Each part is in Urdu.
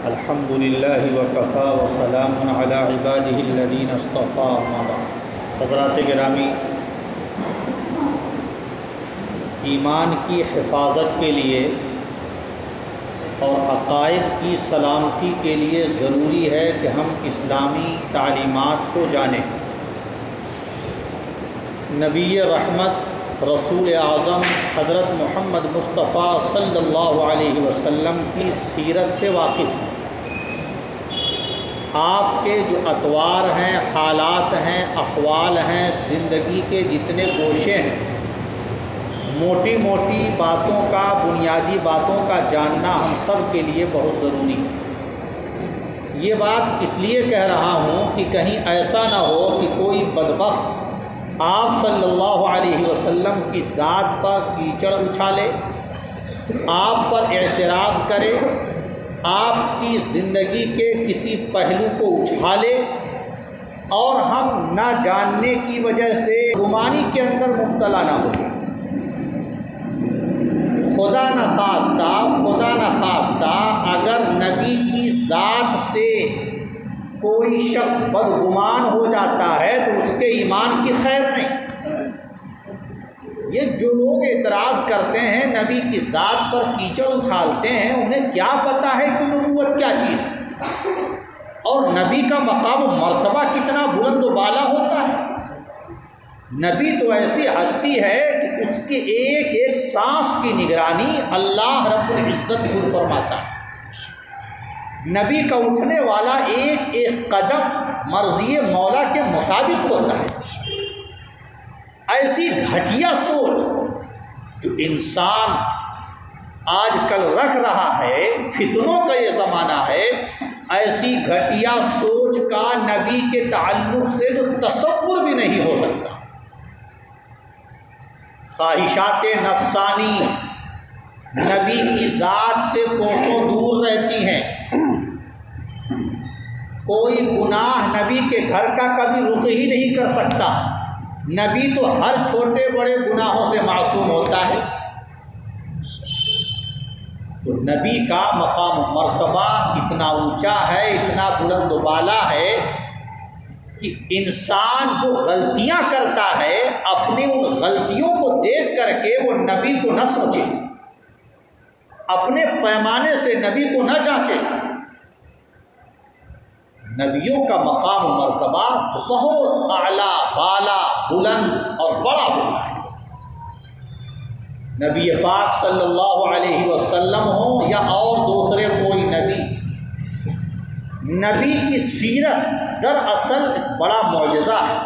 الحمدللہ وکفی وسلام علی عبادہ الذین اصطفی اما بعد۔ حضرات گرامی، ایمان کی حفاظت کے لیے اور عقائد کی سلامتی کے لیے ضروری ہے کہ ہم اسلامی تعلیمات کو جانیں۔ نبی رحمت رسول اعظم حضرت محمد مصطفیٰ صلی اللہ علیہ وسلم کی سیرت سے واقف ہیں۔ آپ کے جو اطوار ہیں، حالات ہیں، احوال ہیں، زندگی کے جتنے گوشے ہیں، موٹی موٹی باتوں کا، بنیادی باتوں کا جاننا ہم سب کے لیے بہت ضروری ہے۔ یہ بات اس لیے کہہ رہا ہوں کہ کہیں ایسا نہ ہو کہ کوئی بدبخت آپ صلی اللہ علیہ وسلم کی ذات پر کیچڑ اچھالے، آپ پر اعتراض کرے، آپ کی زندگی کے کسی پہلو کو اچھالے اور ہم نہ جاننے کی وجہ سے گمانی کے اندر مبتلا نہ ہو جائیں۔ خدا نخواستہ اگر نبی کی ذات سے کوئی شخص بدگمان ہو جاتا ہے تو اس کے ایمان کی خیر نہیں۔ یہ جو لوگ اعتراض کرتے ہیں، نبی کی ذات پر کیچڑ اچھالتے ہیں، انہیں کیا پتہ ہے کہ نبوت کیا چیز ہے اور نبی کا مقام و مرتبہ کتنا بلند و بالا ہوتا ہے۔ نبی تو ایسی ہستی ہے کہ اس کے ایک ایک سانس کی نگرانی اللہ رب العزت خود فرماتا ہے۔ نبی کا اٹھنے والا ایک ایک قدم مرضی مولا کے مطابق ہوتا ہے۔ ایسی گھٹیا سوچ جو انسان آج کل رکھ رہا ہے، فتنوں کا یہ زمانہ ہے، ایسی گھٹیا سوچ کا نبی کے تعلق سے تو تصور بھی نہیں ہو سکتا۔ خواہشات نفسانی نبی کی ذات سے کوسوں دور رہتی ہیں۔ کوئی گناہ نبی کے گھر کا کبھی رخ ہی نہیں کر سکتا۔ نبی تو ہر چھوٹے بڑے گناہوں سے معصوم ہوتا ہے۔ تو نبی کا مقام و مرتبہ اتنا اونچا ہے، اتنا بلند و بالا ہے کہ انسان جو غلطیاں کرتا ہے، اپنی ان غلطیوں کو دیکھ کر کے وہ نبی کو نہ سوچے، اپنے پیمانے سے نبی کو نہ جانچے۔ نبیوں کا مقام و مرتبہ بہت اعلیٰ، بالا، بلند اور بڑا ہوتا ہے۔ نبی پاک صلی اللہ علیہ وسلم ہوں یا اور دوسرے کوئی نبی کی سیرت دراصل بڑا معجزہ ہے۔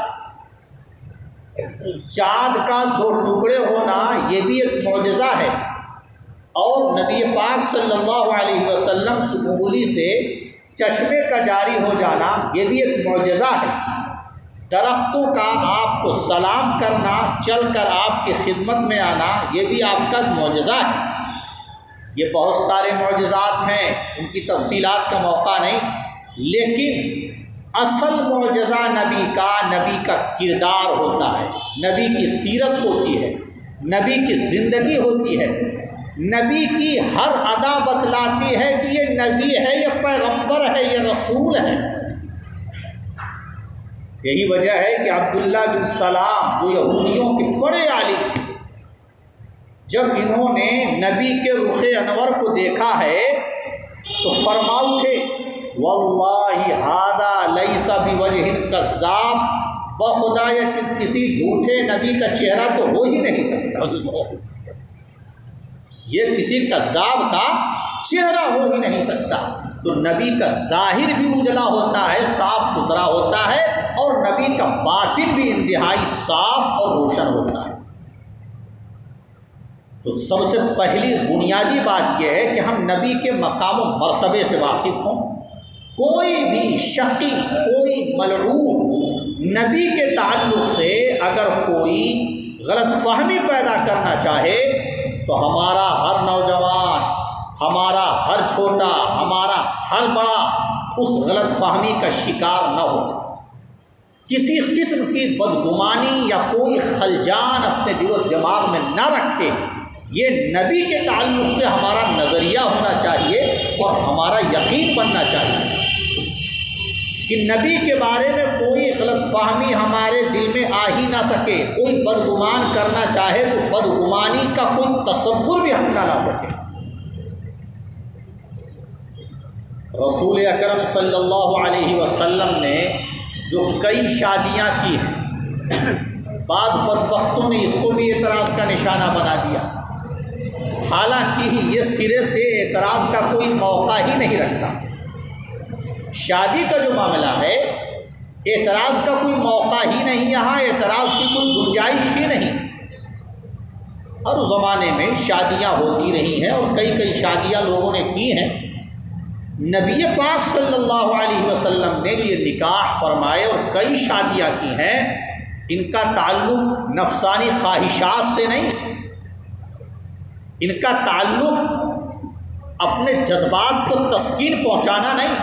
چاند کا 2 ٹکڑے ہونا یہ بھی ایک معجزہ ہے، اور نبی پاک صلی اللہ علیہ وسلم کی انگلی سے چشمے کا جاری ہو جانا یہ بھی ایک معجزہ ہے۔ درختوں کا آپ کو سلام کرنا، چل کر آپ کی خدمت میں آنا، یہ بھی آپ کا معجزہ ہے۔ یہ بہت سارے معجزات ہیں، ان کی تفصیلات کا موقع نہیں، لیکن اصل معجزہ نبی کا کردار ہوتا ہے، نبی کی سیرت ہوتی ہے، نبی کی زندگی ہوتی ہے۔ نبی کی ہر ادا بتلاتی ہے کہ یہ نبی ہے، یہ پیغمبر ہے، یہ رسول ہے۔ یہی وجہ ہے کہ عبداللہ بن سلام جو یہودیوں کے بڑے عالم تھے، جب انہوں نے نبی کے رخ انور کو دیکھا ہے تو فرما اٹھے، واللہ ھذا لیس بوجہ کذاب، بخدا یہ کسی جھوٹے نبی کا چہرہ تو ہو ہی نہیں سکتا، یہ کسی کذاب کا چہرہ ہو ہی نہیں سکتا۔ تو نبی کا ظاہر بھی اجلا ہوتا ہے، صاف ستھرا ہوتا ہے، اور نبی کا باطن بھی انتہائی صاف اور روشن ہوتا ہے۔ تو سب سے پہلی بنیادی بات یہ ہے کہ ہم نبی کے مقام و مرتبے سے واقف ہوں۔ کوئی بھی شقی، کوئی ملعون نبی کے تعلق سے اگر کوئی غلط فہمی پیدا کرنا چاہے تو ہمارا ہر نوجوان، ہمارا ہر چھوٹا، ہمارا ہر بڑا اس غلط فہمی کا شکار نہ ہو، کسی قسم کی بدگمانی یا کوئی خلجان اپنے دل و دماغ میں نہ رکھے۔ یہ نبی کے تعلق سے ہمارا نظریہ ہونا چاہیے، اور ہمارا یقین بننا چاہیے کہ نبی کے بارے میں کوئی غلط فہمی ہمارے دل میں آ ہی نہ سکے. کوئی بدگمان کرنا چاہے تو بدگمانی کا کوئی تصور بھی ہم نہ لا سکے. رسول اکرم صلی اللہ علیہ وسلم نے جو کئی شادیاں کی ہیں، بعض بدبختوں نے اس کو بھی اعتراض کا نشانہ بنا دیا، حالانکہ یہ سرے سے اعتراض کا کوئی موقع ہی نہیں رکھتا. شادی کا جو معاملہ ہے اعتراض کا کوئی موقع ہی نہیں، یہاں اعتراض کی کوئی گنجائش ہی نہیں. ہر زمانے میں شادیاں ہوتی رہی ہیں اور کئی شادیاں لوگوں نے کی ہیں. نبی پاک صلی اللہ علیہ وسلم نے جو یہ نکاح فرمائے اور کئی شادیاں کی ہیں، ان کا تعلق نفسانی خواہشات سے نہیں، ان کا تعلق اپنے جذبات کو تسکین پہنچانا نہیں،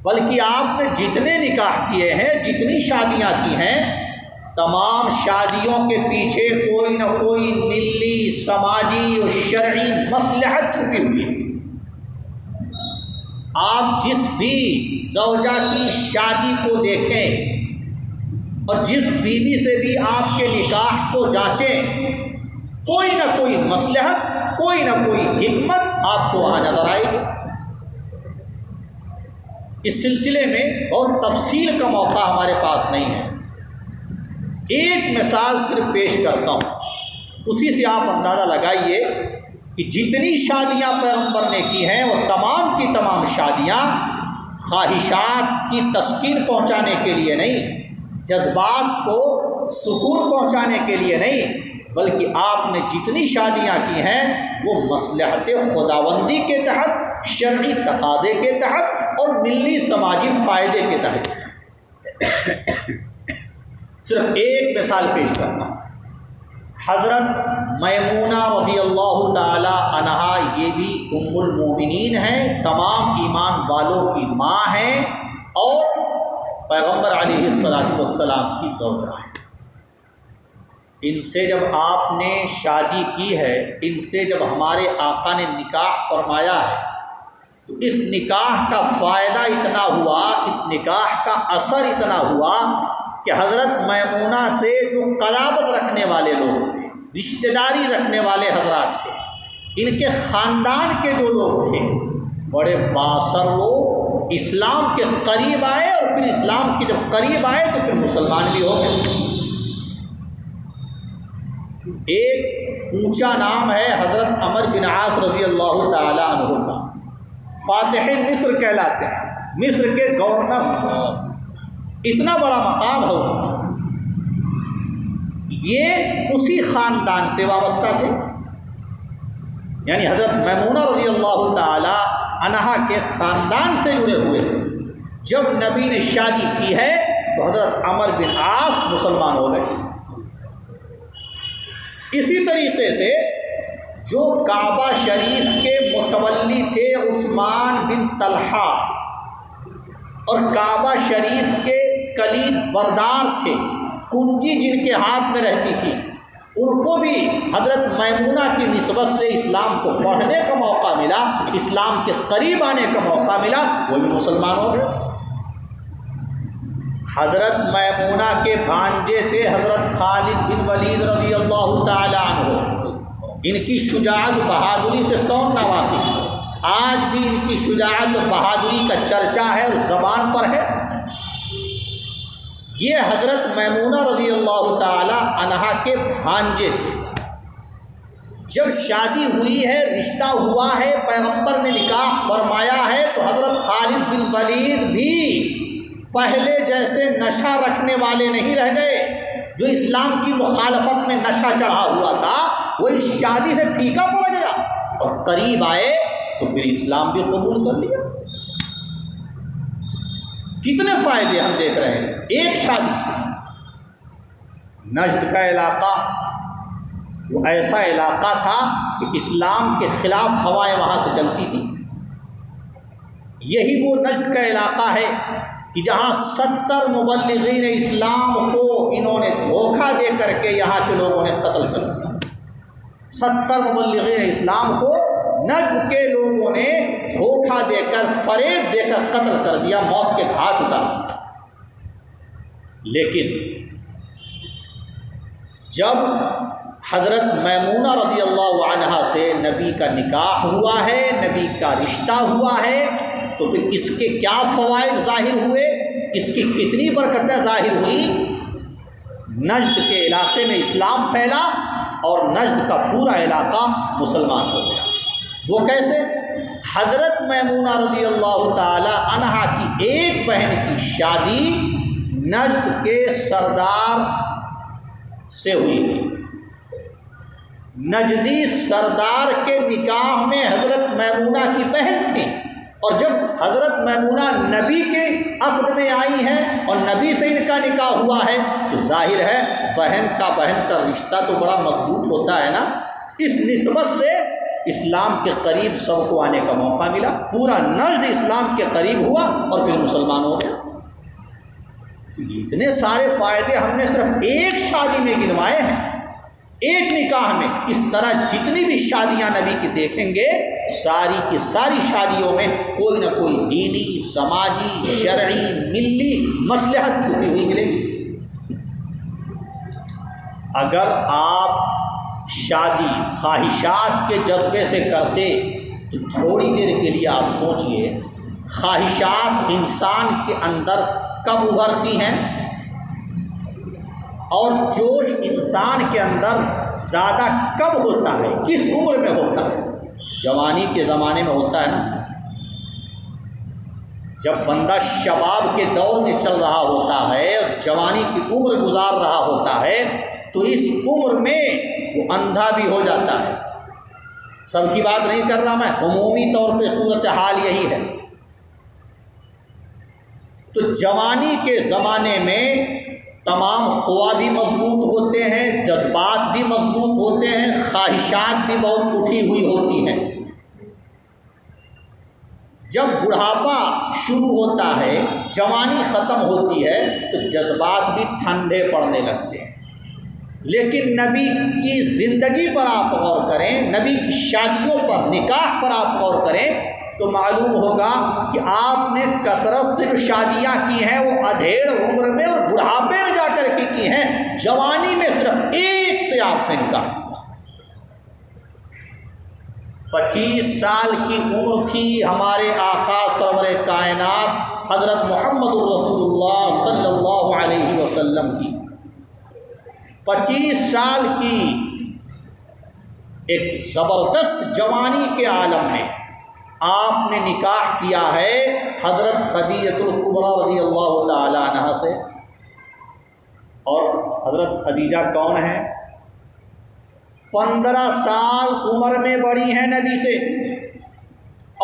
بلکہ آپ نے جتنے نکاح کیے ہیں، جتنی شادیاں کی ہیں، تمام شادیوں کے پیچھے کوئی نہ کوئی ملی، سماجی اور شرعی مصلحت چھپی ہوئی ہے. آپ جس بھی زوجہ کی شادی کو دیکھیں اور جس بیوی سے بھی آپ کے نکاح کو جانچیں، کوئی نہ کوئی مصلحت، کوئی نہ کوئی حکمت آپ کو وہاں نظر آئے گی. اس سلسلے میں بہت تفصیل کا موقع ہمارے پاس نہیں ہے. ایک مثال صرف پیش کرتا ہوں، اسی سے آپ اندازہ لگائیے کہ جتنی شادیاں پیغمبر نے کی ہیں وہ تمام کی تمام شادیاں خواہشات کی تسکین پہنچانے کے لیے نہیں، جذبات کو سکون پہنچانے کے لیے نہیں، بلکہ آپ نے جتنی شادیاں کی ہیں وہ مصلحت خداوندی کے تحت، شرعی تقاضے کے تحت اور ملی سماجی فائدے کے تحت. صرف ایک مثال پیش کرتا ہوں. حضرت میمونہ رضی اللہ تعالی عنہا، یہ بھی ام المومنین ہیں، تمام ایمان والوں کی ماں ہیں اور پیغمبر علیہ السلام کی زوجہ ہیں. ان سے جب آپ نے شادی کی ہے، ان سے جب ہمارے آقا نے نکاح فرمایا ہے، تو اس نکاح کا فائدہ اتنا ہوا، اس نکاح کا اثر اتنا ہوا کہ حضرت میمونہ سے جو قرابت رکھنے والے لوگ تھے، رشتہ داری رکھنے والے حضرات تھے، ان کے خاندان کے جو لوگ تھے، بڑے باثر لوگ اسلام کے قریب آئے، اور پھر اسلام کے جب قریب آئے تو پھر مسلمان بھی ہو گئے. ایک اونچا نام ہے حضرت عمر بن عاص رضی اللہ تعالی عنہ کا، فاتح مصر کہلاتے ہیں، مصر کے گورنر. اتنا بڑا مقام ہے. یہ اسی خاندان سے وابستہ تھے، یعنی حضرت میمونہ رضی اللہ تعالی عنہا کے خاندان سے جڑے ہوئے تھے. جب نبی نے شادی کی ہے تو حضرت عمر بن عاص مسلمان ہو گئے. اسی طریقے سے جو کعبہ شریف کے متولی تھے عثمان بن طلحہ، اور کعبہ شریف کے کلید بردار تھے، کنجی جن کے ہاتھ میں رہتی تھی، ان کو بھی حضرت میمونہ کی نسبت سے اسلام کو پڑھنے کا موقع ملا، اسلام کے قریب آنے کا موقع ملا، وہ بھی مسلمان ہو گئے. حضرت میمونہ کے بھانجے تھے حضرت خالد بن ولید رضی اللہ تعالی عنہ. ان کی شجاعت بہادری سے کون نہ واقف ہے؟ آج بھی ان کی شجاعت و بہادری کا چرچا ہے اور زبان پر ہے. یہ حضرت میمونہ رضی اللہ تعالی عنہا کے بھانجے تھے. جب شادی ہوئی ہے، رشتہ ہوا ہے، پیغمبر نے نکاح فرمایا ہے، تو حضرت خالد بن ولید بھی پہلے جیسے نشہ رکھنے والے نہیں رہ گئے. جو اسلام کی مخالفت میں نشہ چڑھا ہوا تھا وہ اس شادی سے پھیکا پڑ گیا، اور قریب آئے تو پھر اسلام بھی قبول کر لیا. کتنے فائدے ہم دیکھ رہے ہیں ایک شادی سے. نجد کا علاقہ وہ ایسا علاقہ تھا کہ اسلام کے خلاف ہوائیں وہاں سے چلتی تھیں. یہی وہ نجد کا علاقہ ہے کہ جہاں 70 مبلغین اسلام کو انہوں نے دھوکہ دے کر کے یہاں کے لوگوں نے قتل کر دیا. 70 مبلغین اسلام کو نجد کے لوگوں لوگوں نے دھوکہ دے کر فریب دے کر قتل کر دیا، موت کے گھاٹ اتار دیا۔ لیکن جب حضرت میمونہ رضی اللہ عنہا سے نبی کا نکاح ہوا ہے، نبی کا رشتہ ہوا ہے، تو پھر اس کے کیا فوائد ظاہر ہوئے، اس کی کتنی برکتیں ظاہر ہوئی۔ نجد کے علاقے میں اسلام پھیلا اور نجد کا پورا علاقہ مسلمان ہو گیا۔ وہ کیسے؟ حضرت میمونہ رضی اللہ تعالی عنہا کی ایک بہن کی شادی نجد کے سردار سے ہوئی تھی۔ نجدی سردار کے نکاح میں حضرت میمونہ کی بہن تھی، اور جب حضرت میمونہ نبی کے عقد میں آئی ہیں اور نبی سے ان کا نکاح ہوا ہے، تو ظاہر ہے بہن کا رشتہ تو بڑا مضبوط ہوتا ہے نا۔ اس نسبت سے اسلام کے قریب سب کو آنے کا موقع ملا، پورا نجد اسلام کے قریب ہوا اور پھر مسلمان ہو گیا۔ یہ اتنے سارے فائدے ہم نے صرف ایک شادی میں گنوائے ہیں، ایک نکاح میں۔ اس طرح جتنی بھی شادیاں نبی کی دیکھیں گے، ساری کی ساری شادیوں میں کوئی نہ کوئی دینی، سماجی، شرعی، ملی مصلحت چھپی ہوئی ملے گی۔ اگر آپ شادی خواہشات کے جذبے سے کرتے تو تھوڑی دیر کے لیے آپ سوچئے، خواہشات انسان کے اندر کب ابھرتی ہیں اور جوش انسان کے اندر زیادہ کب ہوتا ہے، کس عمر میں ہوتا ہے؟ جوانی کے زمانے میں ہوتا ہے نا، جب بندہ شباب کے دور میں چل رہا ہوتا ہے اور جوانی کی عمر گزار رہا ہوتا ہے، تو اس عمر میں وہ اندھا بھی ہو جاتا ہے۔ سب کی بات نہیں کر رہا میں، عمومی طور پہ صورتحال یہی ہے۔ تو جوانی کے زمانے میں تمام قوا بھی مضبوط ہوتے ہیں، جذبات بھی مضبوط ہوتے ہیں، خواہشات بھی بہت اٹھی ہوئی ہوتی ہیں۔ جب بڑھاپا شروع ہوتا ہے، جوانی ختم ہوتی ہے، تو جذبات بھی ٹھنڈے پڑنے لگتے ہیں۔ لیکن نبی کی زندگی پر آپ غور کریں، نبی کی شادیوں پر، نکاح پر آپ غور کریں، تو معلوم ہوگا کہ آپ نے کثرت سے جو شادیاں کی ہیں وہ ادھیڑ عمر میں اور بڑھاپے میں جا کر کے کی ہیں۔ جوانی میں صرف ایک سے آپ نے نکاح کیا۔ 25 سال کی عمر تھی ہمارے آقا سرور کائنات حضرت محمد رسول اللہ صلی اللہ علیہ وسلم کی۔ 25 سال کی ایک زبردست جوانی کے عالم میں آپ نے نکاح کیا ہے حضرت خدیجہ الکبریٰ رضی اللہ تعالی عنہا سے۔ اور حضرت خدیجہ کون ہیں؟ 15 سال عمر میں بڑی ہیں نبی سے،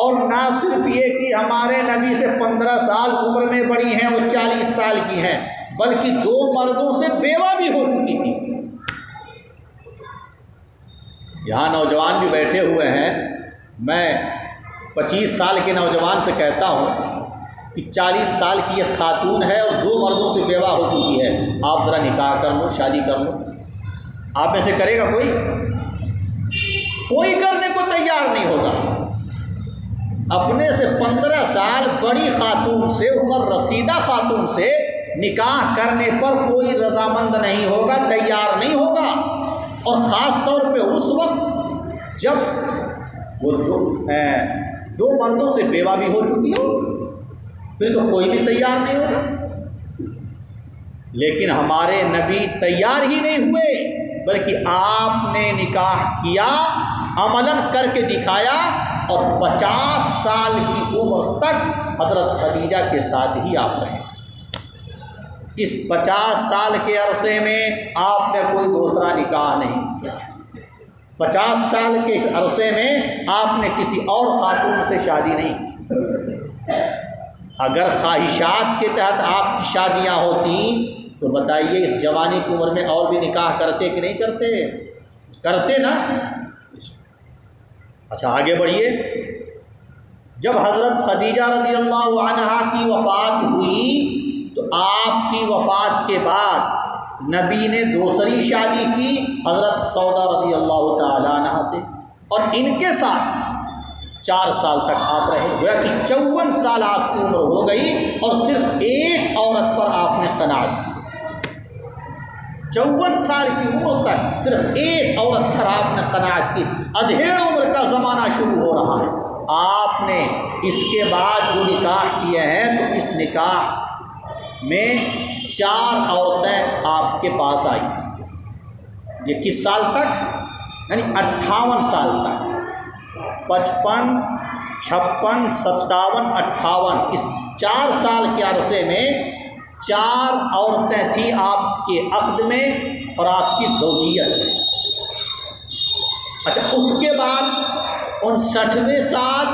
اور نہ صرف یہ کہ ہمارے نبی سے 15 سال عمر میں بڑی ہیں، وہ 40 سال کی ہیں، بلکہ 2 مردوں سے بیوہ بھی ہو چکی تھی۔ یہاں نوجوان بھی بیٹھے ہوئے ہیں، میں 25 سال کے نوجوان سے کہتا ہوں کہ 40 سال کی یہ خاتون ہے اور 2 مردوں سے بیوہ ہو چکی ہے، آپ ذرا نکاح کر لو، شادی کر لو۔ آپ میں سے کرے گا کوئی؟ کوئی کرنے کو تیار نہیں ہوگا۔ اپنے سے 15 سال بڑی خاتون سے، عمر رسیدہ خاتون سے نکاح کرنے پر کوئی رضامند نہیں ہوگا، تیار نہیں ہوگا، اور خاص طور پہ اس وقت جب وہ دو مردوں سے بیوہ بھی ہو چکی ہو، پھر تو کوئی بھی تیار نہیں ہوگا۔ لیکن ہمارے نبی تیار ہی نہیں ہوئے، بلکہ آپ نے نکاح کیا، عملاً کر کے دکھایا، اور 50 سال کی عمر تک حضرت خدیجہ کے ساتھ ہی آپ رہے۔ اس 50 سال کے عرصے میں آپ نے کوئی دوسرا نکاح نہیں کیا۔ 50 سال کے اس عرصے میں آپ نے کسی اور خاتون سے شادی نہیں کی۔ اگر خواہشات کے تحت آپ کی شادیاں ہوتی تو بتائیے اس جوانی کی عمر میں اور بھی نکاح کرتے کہ نہیں کرتے؟ کرتے نا۔ اچھا آگے بڑھیے۔ جب حضرت خدیجہ رضی اللہ عنہا کی وفات ہوئی تو آپ کی وفات کے بعد نبی نے دوسری شادی کی حضرت سودا رضی اللہ تعالی عنہا سے، اور ان کے ساتھ 4 سال تک آپ رہے، گویا کہ 54 سال آپ کی عمر ہو گئی اور صرف ایک عورت پر آپ نے قناعت کی۔ 54 سال کی عمر تک صرف ایک عورت پر آپ نے قناعت کی۔ ادھیڑ عمر کا زمانہ شروع ہو رہا ہے، آپ نے اس کے بعد جو نکاح کیے ہیں تو اس نکاح میں 4 عورتیں آپ کے پاس آئی ہیں۔ یہ کس سال تک؟ یعنی 58 سال تک، 55، 56، 57، 58، اس 4 سال کے عرصے میں 4 عورتیں تھیں آپ کے عقد میں اور آپ کی زوجیت میں۔ اچھا، اس کے بعد 59ویں سال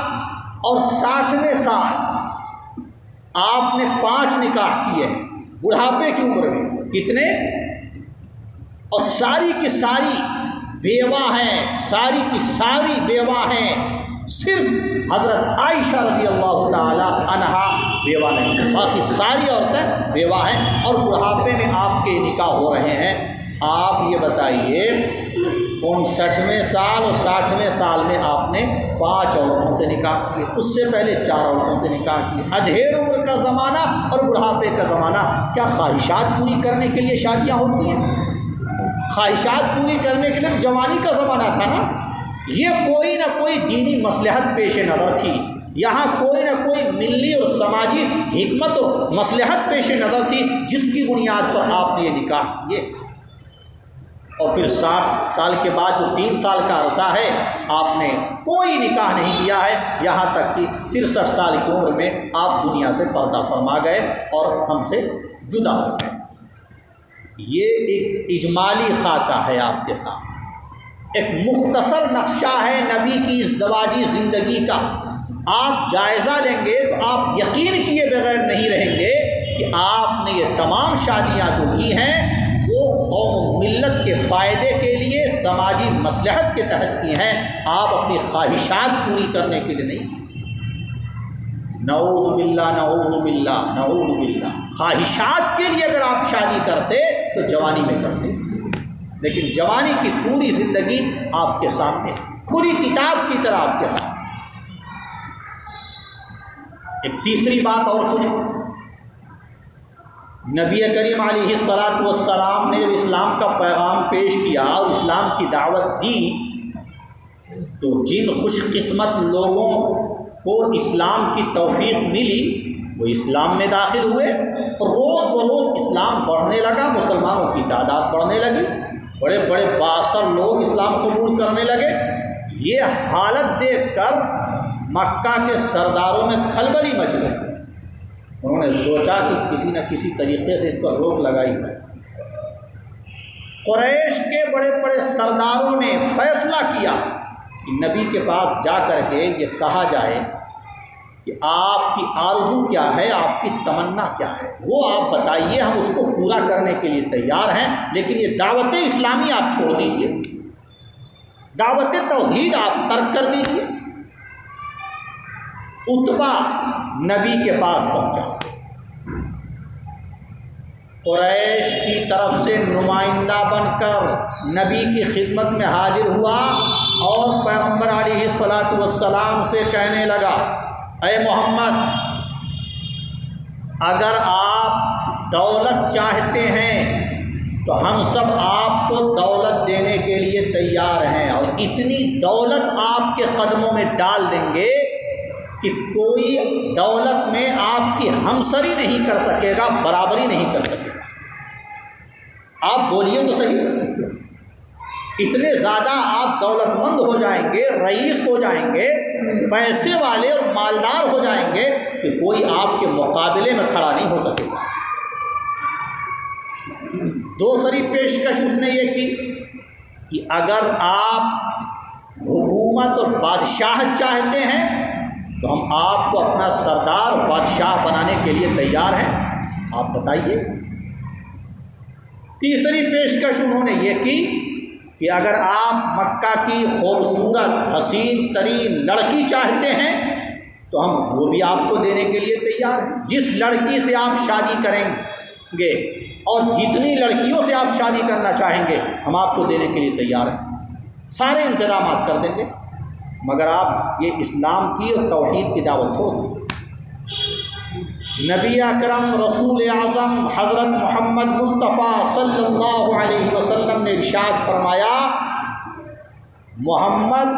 اور 60ویں سال آپ نے 5 نکاح کیے ہیں بڑھاپے کی عمر میں۔ کتنے؟ اور ساری کی ساری بیوہ ہیں، ساری کی ساری بیوہ ہیں، صرف حضرت عائشہ رضی اللہ تعالی عنہا بیوہ نہیں، باقی ساری عورتیں بیوہ ہیں اور بڑھاپے میں آپ کے نکاح ہو رہے ہیں۔ آپ یہ بتائیے 59ویں سال اور 60ویں سال میں آپ نے 5 عورتوں سے نکاح کیے، اس سے پہلے 4 عورتوں سے نکاح کیے۔ ادھیڑ عمر کا زمانہ اور بڑھاپے کا زمانہ، کیا خواہشات پوری کرنے کے لیے شادیاں ہوتی ہیں؟ خواہشات پوری کرنے کے لیے جوانی کا زمانہ تھا نا۔ یہ کوئی نہ کوئی دینی مصلحت پیش نظر تھی، یہاں کوئی نہ کوئی ملی اور سماجی حکمت اور مصلحت پیش نظر تھی جس کی بنیاد پر آپ نے یہ نکاح کیے۔ اور پھر 60 سال کے بعد جو 3 سال کا عرصہ ہے آپ نے کوئی نکاح نہیں کیا ہے، یہاں تک کہ 63 سال کی عمر میں آپ دنیا سے پردہ فرما گئے اور ہم سے جدا ہو گئے۔ یہ ایک اجمالی خاکہ ہے آپ کے سامنے، ایک مختصر نقشہ ہے نبی کی ازدواجی زندگی کا۔ آپ جائزہ لیں گے تو آپ یقین کیے بغیر نہیں رہیں گے کہ آپ نے یہ تمام شادیاں جو کی ہیں وہ قوم و ملت کے فائدے کے لیے سماجی مصلحت کے تحت کی ہیں، آپ اپنی خواہشات پوری کرنے کے لیے نہیں کی۔ نعوذ باللہ، نعوذ باللہ، نعوذ باللہ۔ خواہشات کے لیے اگر آپ شادی کرتے تو جوانی میں کرتے، لیکن جوانی کی پوری زندگی آپ کے سامنے کھلی کتاب کی طرح آپ کے سامنے۔ ایک تیسری بات اور سنیں، نبی کریم علیہ الصلاۃ والسلام نے جب اسلام کا پیغام پیش کیا اور اسلام کی دعوت دی تو جن خوش قسمت لوگوں کو اسلام کی توفیق ملی وہ اسلام میں داخل ہوئے اور روز بروز اسلام بڑھنے لگا، مسلمانوں کی تعداد بڑھنے لگی، بڑے بڑے بااثر لوگ اسلام قبول کرنے لگے۔ یہ حالت دیکھ کر مکہ کے سرداروں میں کھلبلی مچ گئی، انہوں نے سوچا کہ کسی نہ کسی طریقے سے اس پر روک لگائی ہے۔ قریش کے بڑے بڑے سرداروں نے فیصلہ کیا کہ نبی کے پاس جا کر کے یہ کہا جائے کہ آپ کی آرزو کیا ہے، آپ کی تمنا کیا ہے، وہ آپ بتائیے، ہم اس کو پورا کرنے کے لیے تیار ہیں، لیکن یہ دعوت اسلامی آپ چھوڑ دیجیے، دعوت توحید آپ ترک کر دیجیے۔ عتبہ نبی کے پاس پہنچا، قریش کی طرف سے نمائندہ بن کر نبی کی خدمت میں حاضر ہوا اور پیغمبر علیہ الصلاۃ والسلام سے کہنے لگا، اے محمد، اگر آپ دولت چاہتے ہیں تو ہم سب آپ کو دولت دینے کے لیے تیار ہیں، اور اتنی دولت آپ کے قدموں میں ڈال دیں گے کہ کوئی دولت میں آپ کی ہمسری نہیں کر سکے گا، برابری نہیں کر سکے گا۔ آپ بولیے تو صحیح، اتنے زیادہ آپ دولت مند ہو جائیں گے، رئیس ہو جائیں گے، پیسے والے اور مالدار ہو جائیں گے کہ کوئی آپ کے مقابلے میں کھڑا نہیں ہو سکے گا۔ دوسری پیشکش اس نے یہ کی کہ اگر آپ حکومت اور بادشاہ چاہتے ہیں تو ہم آپ کو اپنا سردار بادشاہ بنانے کے لیے تیار ہیں، آپ بتائیے۔ تیسری پیشکش انہوں نے یہ کی کہ اگر آپ مکہ کی خوبصورت حسین ترین لڑکی چاہتے ہیں تو ہم وہ بھی آپ کو دینے کے لیے تیار ہیں، جس لڑکی سے آپ شادی کریں گے اور جتنی لڑکیوں سے آپ شادی کرنا چاہیں گے ہم آپ کو دینے کے لیے تیار ہیں، سارے انتظامات کر دیں گے۔ مگر آپ یہ اسلام کی اور توحید کی دعوت چھوڑ دیں۔ نبی اکرم رسول اعظم حضرت محمد مصطفیٰ صلی اللہ علیہ وسلم نے ارشاد فرمایا، محمد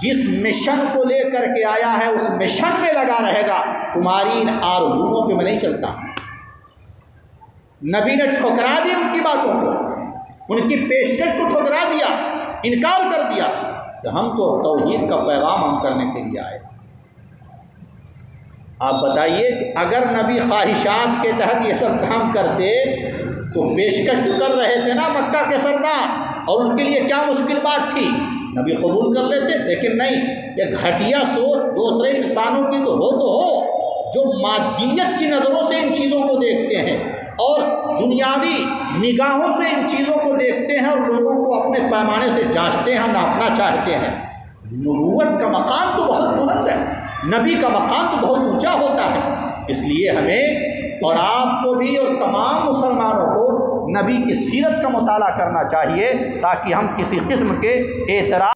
جس مشن کو لے کر کے آیا ہے اس مشن میں لگا رہے گا، تمہاری ان آرزوؤں پہ میں نہیں چلتا۔ نبی نے ٹھکرا دی ان کی باتوں کو، ان کی پیشکش کو ٹھکرا دیا، انکار کر دیا کہ ہم تو توحید کا پیغام ہم کرنے کے لیے آئے۔ آپ بتائیے کہ اگر نبی خواہشات کے تحت یہ سب کام کرتے تو پیشکش تو کر رہے تھے نا مکہ کے سردار، اور ان کے لیے کیا مشکل بات تھی، نبی قبول کر لیتے، لیکن نہیں، یہ گھٹیا سوچ دوسرے انسانوں کی تو ہو جو مادیت کی نظروں سے ان چیزوں کو دیکھتے ہیں اور دنیاوی نگاہوں سے ان چیزوں کو دیکھتے ہیں اور لوگوں کو اپنے پیمانے سے جانچتے ہیں، ناپنا چاہتے ہیں۔ نبوت کا مقام تو بہت بلند ہے، نبی کا مقام تو بہت اونچا ہوتا ہے، اس لیے ہمیں اور آپ کو بھی اور تمام مسلمانوں کو نبی کی سیرت کا مطالعہ کرنا چاہیے تاکہ ہم کسی قسم کے اعتراض